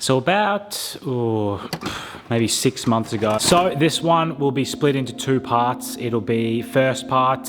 So about, maybe 6 months ago. So this one will be split into two parts. It'll be first part,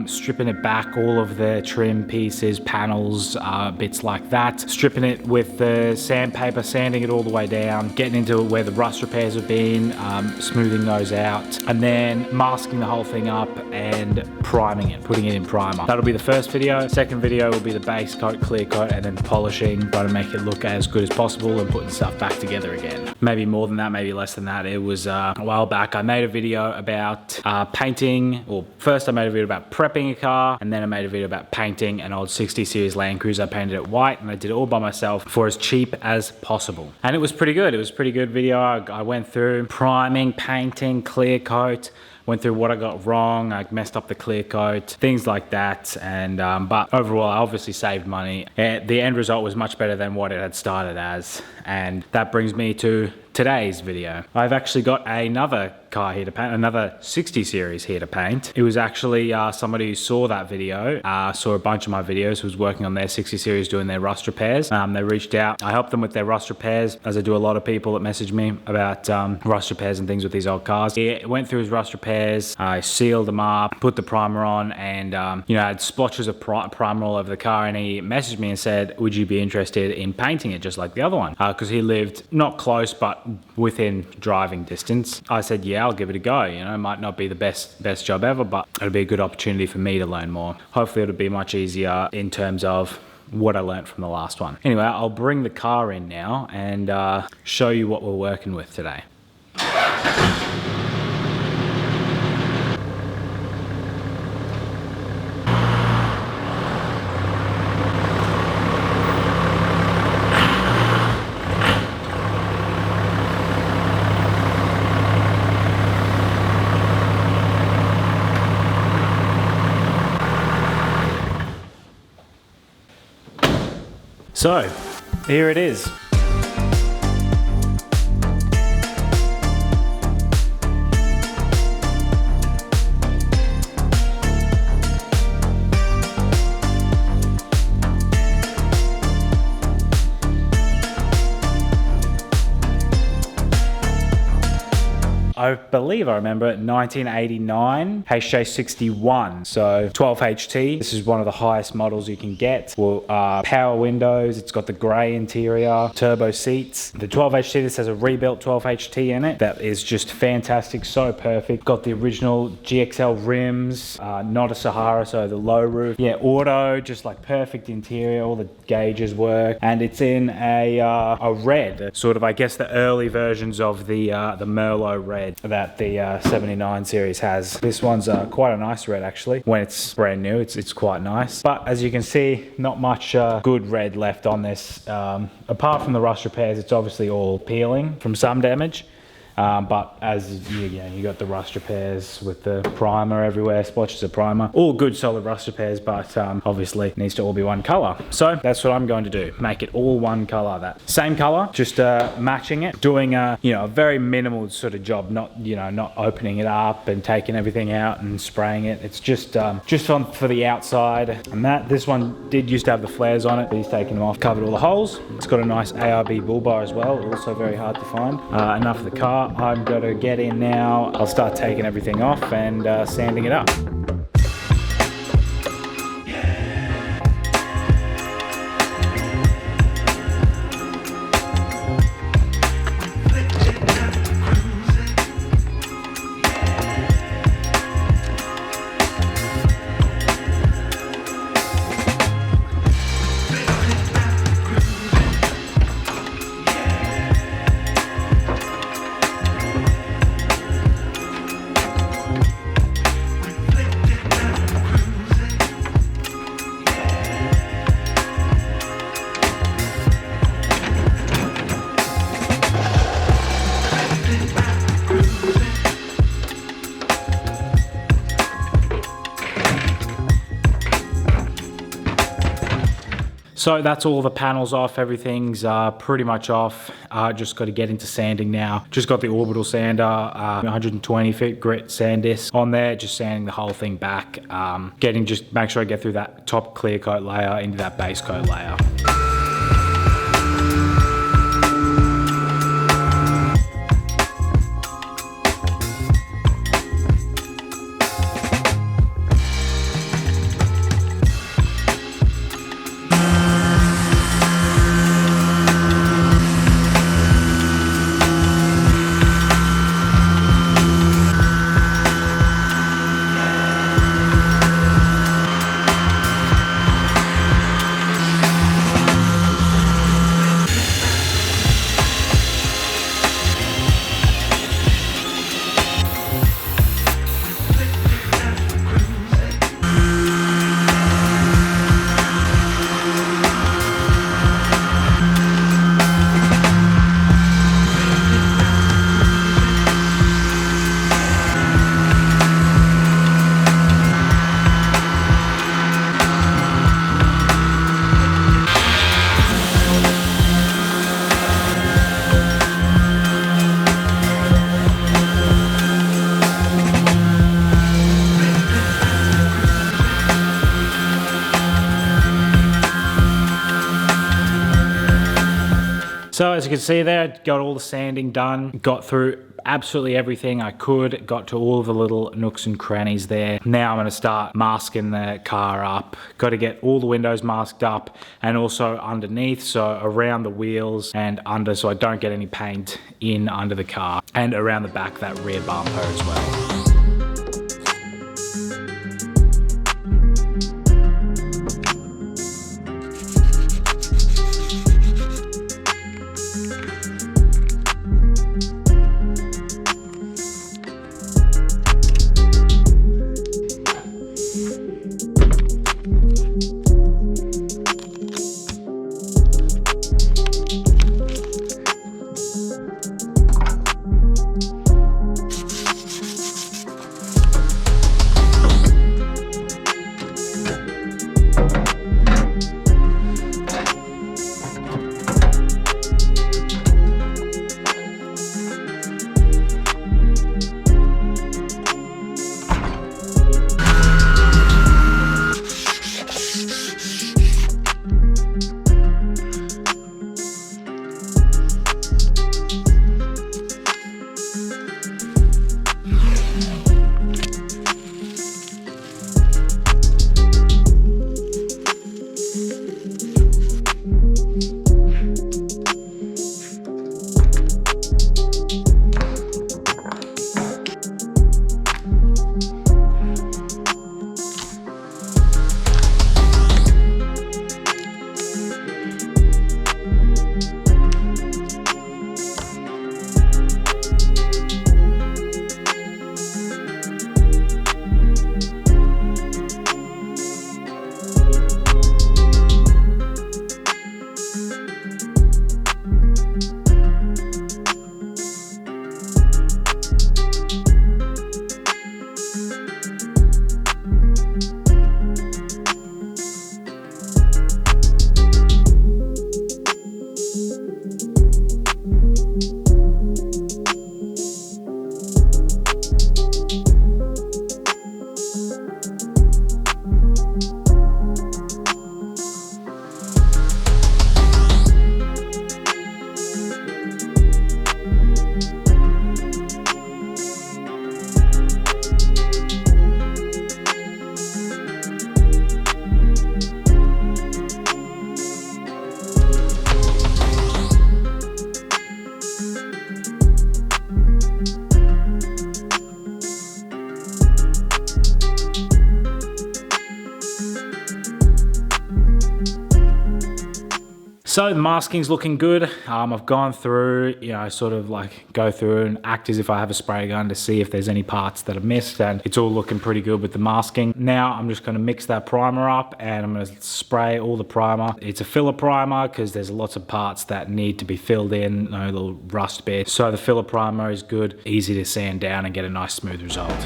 stripping it back, all of the trim pieces, panels, bits like that. Stripping it with the sandpaper, sanding it all the way down, getting into where the rust repairs have been, smoothing those out, and then masking the whole thing up and priming it, putting it in primer. That'll be the first video. Second video will be the base coat, clear coat, and then polishing, trying to make it look as good as possible and putting stuff back together again. Maybe more than that, maybe less than that. It was a while back. I made a video about painting, or first I made a video about prepping a car, and then I made a video about painting an old 60 series Landcruiser. I painted it white, and I did it all by myself for as cheap as possible. And it was pretty good. It was a pretty good video. I went through priming, painting, clear coat, went through what I got wrong. I messed up the clear coat, things like that. And but overall, I obviously saved money. The end result was much better than what it had started as. And that brings me to today's video. I've actually got another car here to paint, another 60 series here to paint. It was actually somebody who saw that video, saw a bunch of my videos, who was working on their 60 series doing their rust repairs. They reached out. I helped them with their rust repairs, as I do a lot of people that message me about rust repairs and things with these old cars. He went through his rust repairs, I sealed them up, put the primer on, and you know, I had splotches of primer all over the car, and he messaged me and said, would you be interested in painting it just like the other one? Because he lived not close, but within driving distance. I said, yeah, I'll give it a go. You know, it might not be the best job ever, but it'll be a good opportunity for me to learn more. Hopefully it'll be much easier in terms of what I learned from the last one. Anyway, I'll bring the car in now and show you what we're working with today. So, here it is. I believe I remember it, 1989 HJ61, so 12 HT. This is one of the highest models you can get. Well, power windows, it's got the grey interior, turbo seats. The 12 HT, this has a rebuilt 12 HT in it. That is just fantastic, so perfect. Got the original GXL rims, not a Sahara, so the low roof. Yeah, auto, just like perfect interior, all the gauges work. And it's in a red, sort of, I guess, the early versions of the Merlot red that the 79 series has. This one's quite a nice red actually. When it's brand new, it's quite nice. But as you can see, not much good red left on this. Apart from the rust repairs, it's obviously all peeling from some damage. But as you got the rust repairs with the primer everywhere, splotches of primer, all good solid rust repairs, but obviously it needs to all be one color. So that's what I'm going to do, make it all one color. That same color, just matching it, doing a a very minimal sort of job, not not opening it up and taking everything out and spraying it. It's just on for the outside. And this one did used to have the flares on it, but he's taken them off, covered all the holes. It's got a nice ARB bull bar as well, also very hard to find. Enough of the car. I'm going to get in now. I'll start taking everything off and sanding it up. So that's all the panels off, everything's pretty much off. Just got to get into sanding now. Just got the orbital sander, 120 feet grit sand disc on there, just sanding the whole thing back. Just make sure I get through that top clear coat layer into that base coat layer. So as you can see there, got all the sanding done, got through absolutely everything I could, got to all of the little nooks and crannies there. Now I'm going to start masking the car up. Got to get all the windows masked up and also underneath, so around the wheels and under, so I don't get any paint in under the car, and around the back, that rear bumper as well. So the masking's looking good. I've gone through, sort of like go through and act as if I have a spray gun to see if there's any parts that are missed, and it's all looking pretty good with the masking. Now I'm just going to mix that primer up and I'm going to spray all the primer. It's a filler primer because there's lots of parts that need to be filled in, no little rust bits. So the filler primer is good, easy to sand down and get a nice smooth result.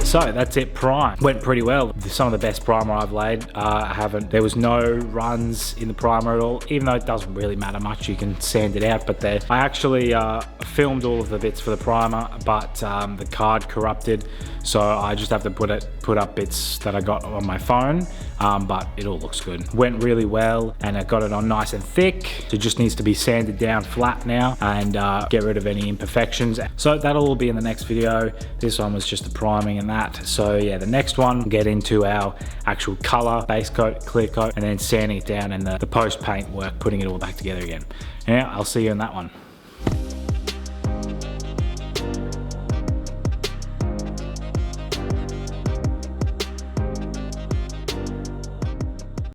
So that's it, prime. Went pretty well. Some of the best primer I've laid. There was no runs in the primer at all, even though it doesn't really matter much, you can sand it out, but I actually filmed all of the bits for the primer, but the card corrupted, so I just have to put up bits that I got on my phone, but it all looks good. Went really well, and I got it on nice and thick. It just needs to be sanded down flat now and get rid of any imperfections. So that'll all be in the next video. This one was just the priming and that. So yeah, the next one, we'll get into our actual color, base coat, clear coat, and then sanding it down and the post paint work, putting it all back together again. Yeah, I'll see you in that one.